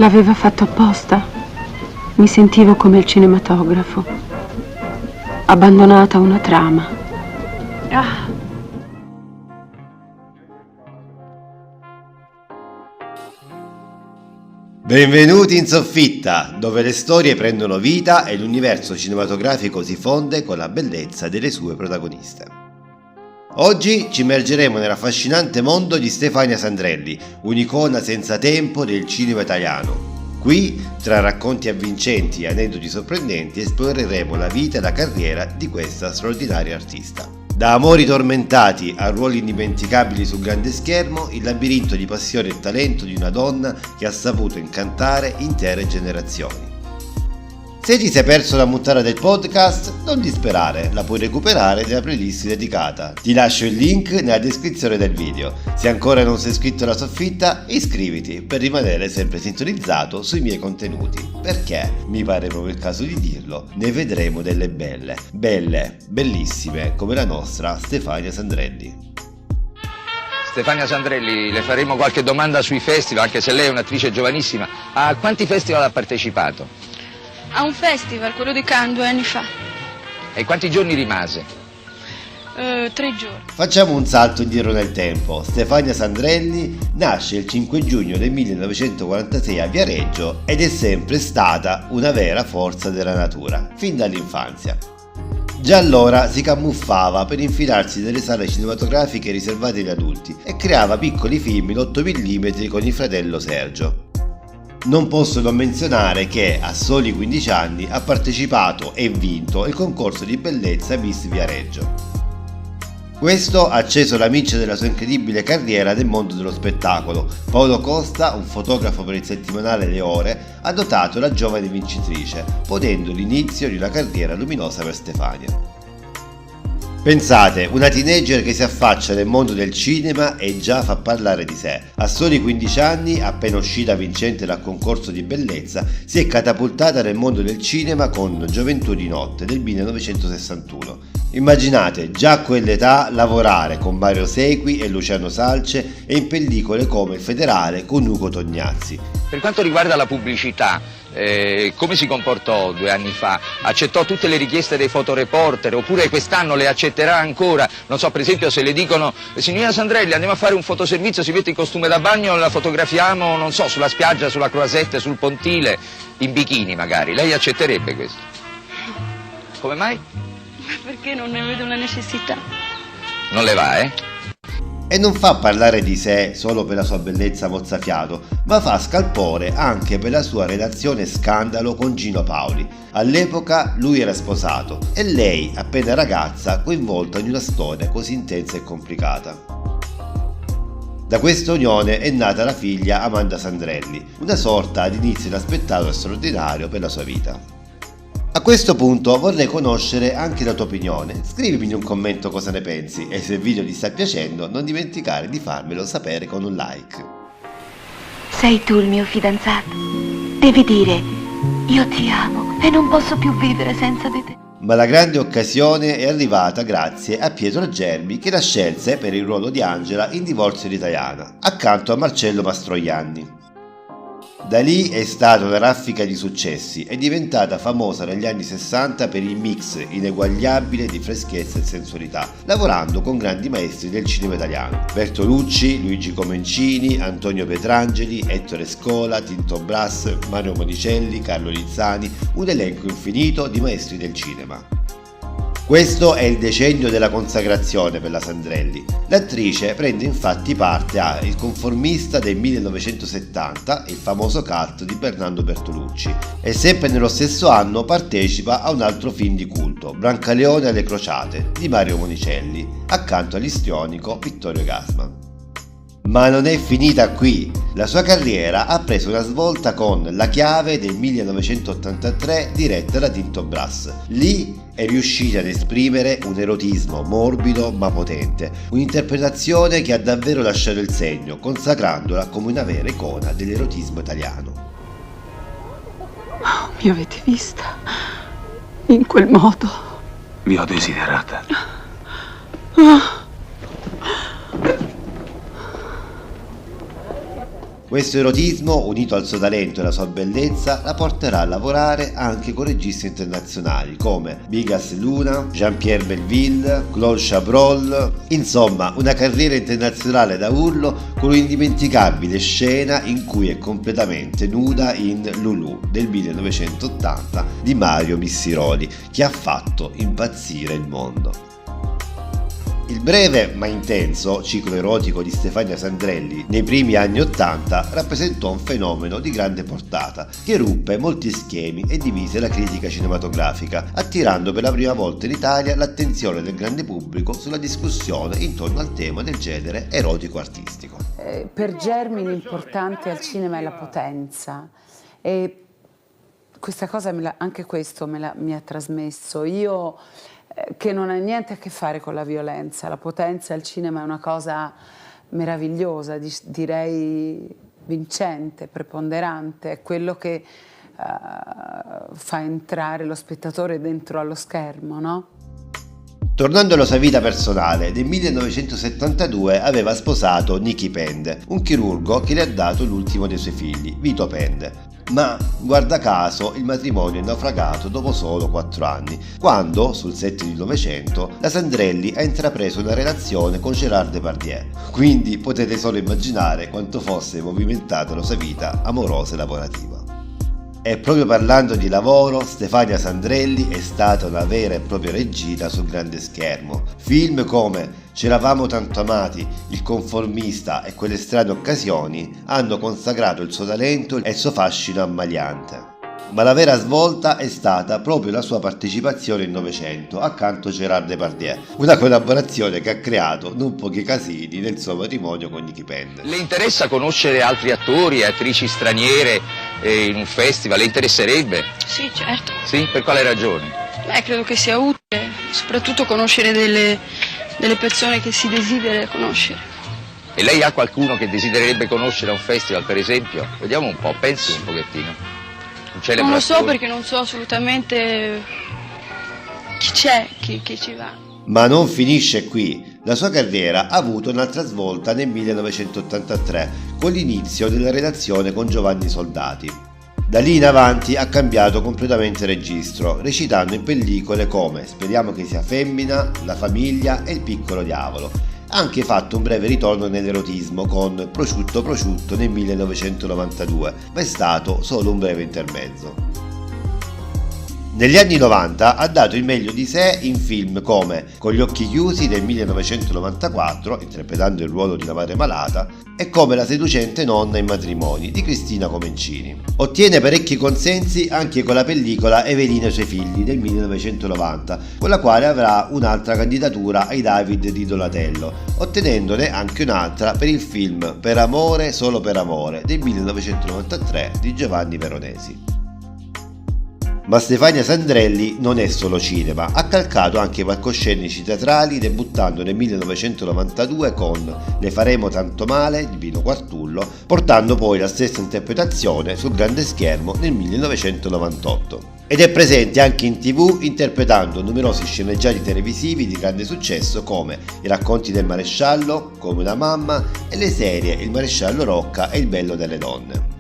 L'aveva fatto apposta. Mi sentivo come il cinematografo, abbandonata a una trama. Benvenuti in Soffitta, dove le storie prendono vita e l'universo cinematografico si fonde con la bellezza delle sue protagoniste. Oggi ci immergeremo nell'affascinante mondo di Stefania Sandrelli, un'icona senza tempo del cinema italiano. Qui, tra racconti avvincenti e aneddoti sorprendenti, esploreremo la vita e la carriera di questa straordinaria artista. Da amori tormentati a ruoli indimenticabili sul grande schermo, il labirinto di passione e talento di una donna che ha saputo incantare intere generazioni. Se ti sei perso la puntata del podcast, non disperare, la puoi recuperare nella playlist dedicata. Ti lascio il link nella descrizione del video. Se ancora non sei iscritto alla Soffitta, iscriviti per rimanere sempre sintonizzato sui miei contenuti. Perché, mi pare proprio il caso di dirlo, ne vedremo delle belle, bellissime, come la nostra Stefania Sandrelli. Stefania Sandrelli, le faremo qualche domanda sui festival, anche se lei è un'attrice giovanissima. A quanti festival ha partecipato? A un festival, quello di Cannes, 2 anni fa. E quanti giorni rimase? 3 giorni. Facciamo un salto indietro nel tempo. Stefania Sandrelli nasce il 5 giugno del 1946 a Viareggio ed è sempre stata una vera forza della natura, fin dall'infanzia. Già allora si camuffava per infilarsi nelle sale cinematografiche riservate agli adulti e creava piccoli film in 8 mm con il fratello Sergio. Non posso non menzionare che a soli 15 anni ha partecipato e vinto il concorso di bellezza Miss Viareggio. Questo ha acceso la miccia della sua incredibile carriera nel mondo dello spettacolo. Paolo Costa, un fotografo per il settimanale Le Ore, ha dotato la giovane vincitrice, ponendo l'inizio di una carriera luminosa per Stefania. Pensate, una teenager che si affaccia nel mondo del cinema e già fa parlare di sé. A soli 15 anni, appena uscita vincente dal concorso di bellezza, si è catapultata nel mondo del cinema con Gioventù di notte del 1961. Immaginate, già a quell'età, lavorare con Mario Sequi e Luciano Salce e in pellicole come Il Federale con Ugo Tognazzi. Per quanto riguarda la pubblicità, come si comportò 2 anni fa? Accettò tutte le richieste dei fotoreporter oppure quest'anno le accetterà ancora? Non so, per esempio, se le dicono signorina Sandrelli, andiamo a fare un fotoservizio, si mette in costume da bagno, la fotografiamo, non so, sulla spiaggia, sulla Croisette, sul pontile, in bikini magari. Lei accetterebbe questo? Come mai? Perché non ne vedo la necessità. Non le va, eh? E non fa parlare di sé solo per la sua bellezza mozzafiato, ma fa scalpore anche per la sua relazione scandalo con Gino Paoli. All'epoca lui era sposato e lei, appena ragazza, coinvolta in una storia così intensa e complicata. Da questa unione è nata la figlia Amanda Sandrelli, una sorta di inizio inaspettato e straordinario per la sua vita. A questo punto vorrei conoscere anche la tua opinione. Scrivimi in un commento cosa ne pensi e se il video ti sta piacendo non dimenticare di farmelo sapere con un like. Sei tu il mio fidanzato. Devi dire, io ti amo e non posso più vivere senza di te. Ma la grande occasione è arrivata grazie a Pietro Germi che la scelse per il ruolo di Angela in Divorzio d'Italiana, accanto a Marcello Mastroianni. Da lì è stata una raffica di successi, è diventata famosa negli anni 60 per il mix ineguagliabile di freschezza e sensualità, lavorando con grandi maestri del cinema italiano. Bertolucci, Luigi Comencini, Antonio Petrangeli, Ettore Scola, Tinto Brass, Mario Monicelli, Carlo Lizzani, un elenco infinito di maestri del cinema. Questo è il decennio della consacrazione per la Sandrelli. L'attrice prende infatti parte a Il conformista del 1970, il famoso cult di Bernardo Bertolucci, e sempre nello stesso anno partecipa a un altro film di culto, Brancaleone alle crociate, di Mario Monicelli, accanto all'istrionico Vittorio Gassman. Ma non è finita qui, la sua carriera ha preso una svolta con La chiave del 1983 diretta da Tinto Brass. Lì è riuscita ad esprimere un erotismo morbido ma potente, un'interpretazione che ha davvero lasciato il segno, consacrandola come una vera icona dell'erotismo italiano. Oh, mi avete vista in quel modo? Vi ho desiderata. Questo erotismo, unito al suo talento e alla sua bellezza, la porterà a lavorare anche con registi internazionali come Bigas Luna, Jean-Pierre Melville, Claude Chabrol, insomma una carriera internazionale da urlo con un'indimenticabile scena in cui è completamente nuda in Lulu del 1980 di Mario Missiroli, che ha fatto impazzire il mondo. Il breve ma intenso ciclo erotico di Stefania Sandrelli nei primi anni '80 rappresentò un fenomeno di grande portata che ruppe molti schemi e divise la critica cinematografica, attirando per la prima volta in Italia l'attenzione del grande pubblico sulla discussione intorno al tema del genere erotico-artistico. Per Germi l'importante al cinema è la potenza e questa cosa anche questo mi ha trasmesso. Io che non ha niente a che fare con la violenza. La potenza al cinema è una cosa meravigliosa, direi vincente, preponderante, è quello che fa entrare lo spettatore dentro allo schermo, no? Tornando alla sua vita personale, nel 1972 aveva sposato Nicky Pende, un chirurgo che le ha dato l'ultimo dei suoi figli, Vito Pende. Ma, guarda caso, il matrimonio è naufragato dopo solo 4 anni, quando, sul set di Novecento, la Sandrelli ha intrapreso una relazione con Gérard Depardieu. Quindi potete solo immaginare quanto fosse movimentata la sua vita amorosa e lavorativa. E proprio parlando di lavoro, Stefania Sandrelli è stata una vera e propria regina sul grande schermo. Film come C'eravamo tanto amati, Il conformista e Quelle strane occasioni hanno consacrato il suo talento e il suo fascino ammaliante. Ma la vera svolta è stata proprio la sua partecipazione in Novecento accanto a Gérard Depardieu, una collaborazione che ha creato non pochi casini nel suo matrimonio con Nicky Pende. Le interessa conoscere altri attori e attrici straniere in un festival? Le interesserebbe? Sì, certo. Sì? Per quale ragione? Credo che sia utile, soprattutto conoscere delle persone che si desidera conoscere. E lei ha qualcuno che desidererebbe conoscere a un festival, per esempio? Vediamo un po', pensi un pochettino. Non lo so perché non so assolutamente chi c'è, chi ci va. Ma non finisce qui. La sua carriera ha avuto un'altra svolta nel 1983 con l'inizio della relazione con Giovanni Soldati. Da lì in avanti ha cambiato completamente registro, recitando in pellicole come Speriamo che sia femmina, La famiglia e Il piccolo diavolo. Ha anche fatto un breve ritorno nell'erotismo con Prosciutto Prosciutto nel 1992, ma è stato solo un breve intermezzo. Negli anni 90 ha dato il meglio di sé in film come Con gli occhi chiusi del 1994, interpretando il ruolo di una madre malata, e come La seducente nonna in Matrimoni di Cristina Comencini. Ottiene parecchi consensi anche con la pellicola Evelina e i suoi figli del 1990, con la quale avrà un'altra candidatura ai David di Donatello, ottenendone anche un'altra per il film Per amore, solo per amore del 1993 di Giovanni Veronesi. Ma Stefania Sandrelli non è solo cinema, ha calcato anche palcoscenici teatrali debuttando nel 1992 con Le faremo tanto male di Pino Quartullo, portando poi la stessa interpretazione sul grande schermo nel 1998. Ed è presente anche in TV interpretando numerosi sceneggiati televisivi di grande successo come I racconti del maresciallo, Come una mamma e le serie Il maresciallo Rocca e Il bello delle donne.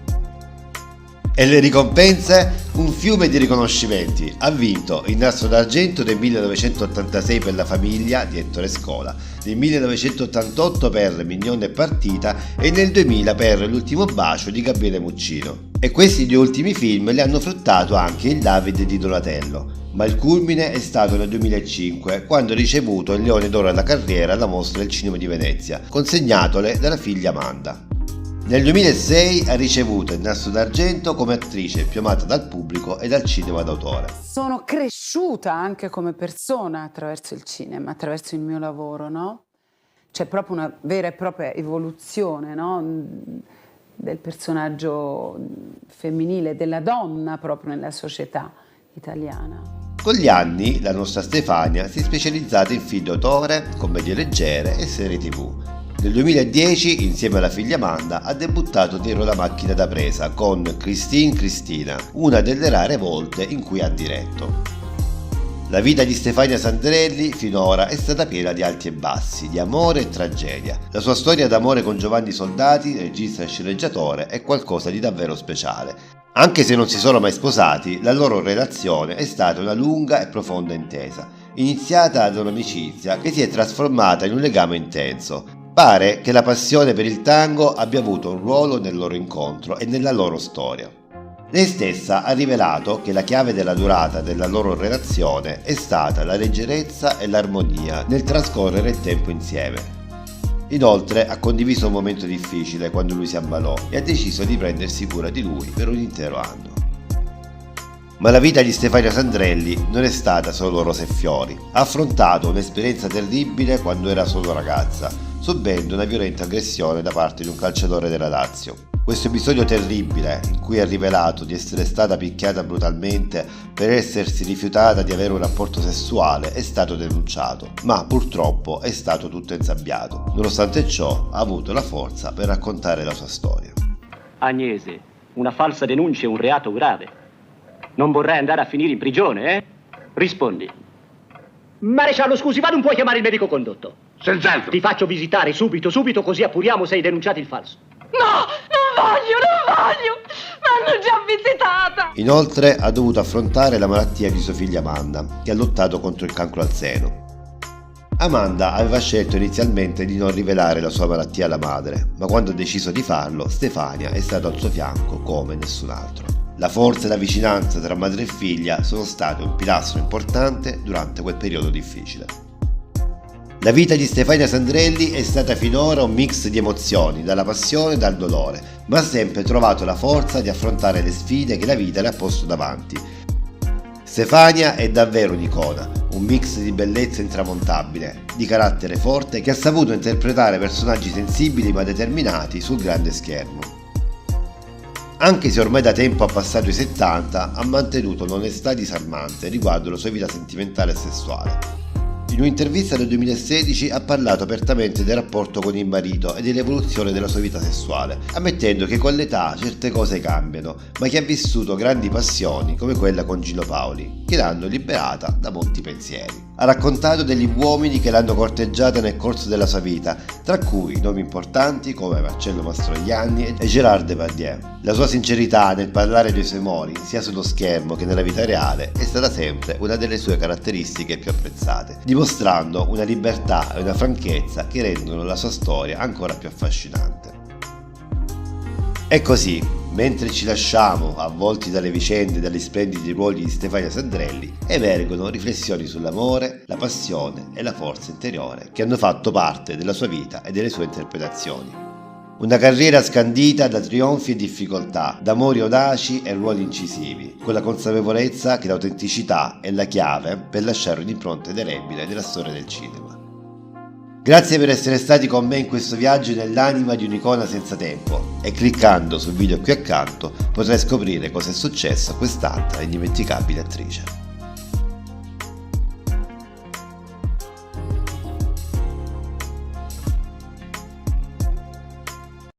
E le ricompense? Un fiume di riconoscimenti. Ha vinto il Nastro d'Argento nel 1986 per La famiglia di Ettore Scola, nel 1988 per Mignone e partita e nel 2000 per L'ultimo bacio di Gabriele Muccino. E questi 2 ultimi film le hanno fruttato anche il David di Donatello. Ma il culmine è stato nel 2005, quando ha ricevuto il Leone d'Oro alla carriera alla Mostra del Cinema di Venezia, consegnatole dalla figlia Amanda. Nel 2006 ha ricevuto il Nastro d'Argento come attrice più amata dal pubblico e dal cinema d'autore. Sono cresciuta anche come persona attraverso il cinema, attraverso il mio lavoro, no? C'è proprio una vera e propria evoluzione, no? Del personaggio femminile, della donna proprio nella società italiana. Con gli anni la nostra Stefania si è specializzata in film d'autore, commedie leggere e serie TV. Nel 2010, insieme alla figlia Amanda, ha debuttato dietro la macchina da presa con Christine Cristina, una delle rare volte in cui ha diretto. La vita di Stefania Sandrelli finora è stata piena di alti e bassi, di amore e tragedia. La sua storia d'amore con Giovanni Soldati, regista e sceneggiatore, è qualcosa di davvero speciale. Anche se non si sono mai sposati, la loro relazione è stata una lunga e profonda intesa, iniziata da un'amicizia che si è trasformata in un legame intenso. Pare che la passione per il tango abbia avuto un ruolo nel loro incontro e nella loro storia. Lei stessa ha rivelato che la chiave della durata della loro relazione è stata la leggerezza e l'armonia nel trascorrere il tempo insieme. Inoltre ha condiviso un momento difficile quando lui si ammalò e ha deciso di prendersi cura di lui per un intero anno. Ma la vita di Stefania Sandrelli non è stata solo rose e fiori. Ha affrontato un'esperienza terribile quando era solo ragazza, subendo una violenta aggressione da parte di un calciatore della Lazio. Questo episodio terribile, in cui ha rivelato di essere stata picchiata brutalmente per essersi rifiutata di avere un rapporto sessuale, è stato denunciato, ma purtroppo è stato tutto insabbiato. Nonostante ciò, ha avuto la forza per raccontare la sua storia. Agnese, una falsa denuncia è un reato grave. Non vorrai andare a finire in prigione, eh? Rispondi. Maresciallo, scusi, ma non puoi chiamare il medico condotto? Senz'altro. Ti faccio visitare subito, così appuriamo se hai denunciato il falso. No, non voglio! M'hanno già visitata! Inoltre ha dovuto affrontare la malattia di sua figlia Amanda, che ha lottato contro il cancro al seno. Amanda aveva scelto inizialmente di non rivelare la sua malattia alla madre, ma quando ha deciso di farlo, Stefania è stata al suo fianco come nessun altro. La forza e la vicinanza tra madre e figlia sono state un pilastro importante durante quel periodo difficile. La vita di Stefania Sandrelli è stata finora un mix di emozioni, dalla passione e dal dolore, ma ha sempre trovato la forza di affrontare le sfide che la vita le ha posto davanti. Stefania è davvero un'icona, un mix di bellezza intramontabile, di carattere forte che ha saputo interpretare personaggi sensibili ma determinati sul grande schermo. Anche se ormai da tempo ha passato i 70, ha mantenuto un'onestà disarmante riguardo la sua vita sentimentale e sessuale. In un'intervista del 2016 ha parlato apertamente del rapporto con il marito e dell'evoluzione della sua vita sessuale, ammettendo che con l'età certe cose cambiano, ma che ha vissuto grandi passioni come quella con Gino Paoli, che l'hanno liberata da molti pensieri. Ha raccontato degli uomini che l'hanno corteggiata nel corso della sua vita, tra cui nomi importanti come Marcello Mastroianni e Gérard Depardieu. La sua sincerità nel parlare dei suoi amori, sia sullo schermo che nella vita reale, è stata sempre una delle sue caratteristiche più apprezzate, dimostrando una libertà e una franchezza che rendono la sua storia ancora più affascinante. E così, mentre ci lasciamo avvolti dalle vicende e dagli splendidi ruoli di Stefania Sandrelli, emergono riflessioni sull'amore, la passione e la forza interiore che hanno fatto parte della sua vita e delle sue interpretazioni. Una carriera scandita da trionfi e difficoltà, da amori audaci e ruoli incisivi, con la consapevolezza che l'autenticità è la chiave per lasciare un'impronta indelebile nella storia del cinema. Grazie per essere stati con me in questo viaggio nell'anima di un'icona senza tempo e cliccando sul video qui accanto potrai scoprire cosa è successo a quest'altra indimenticabile attrice.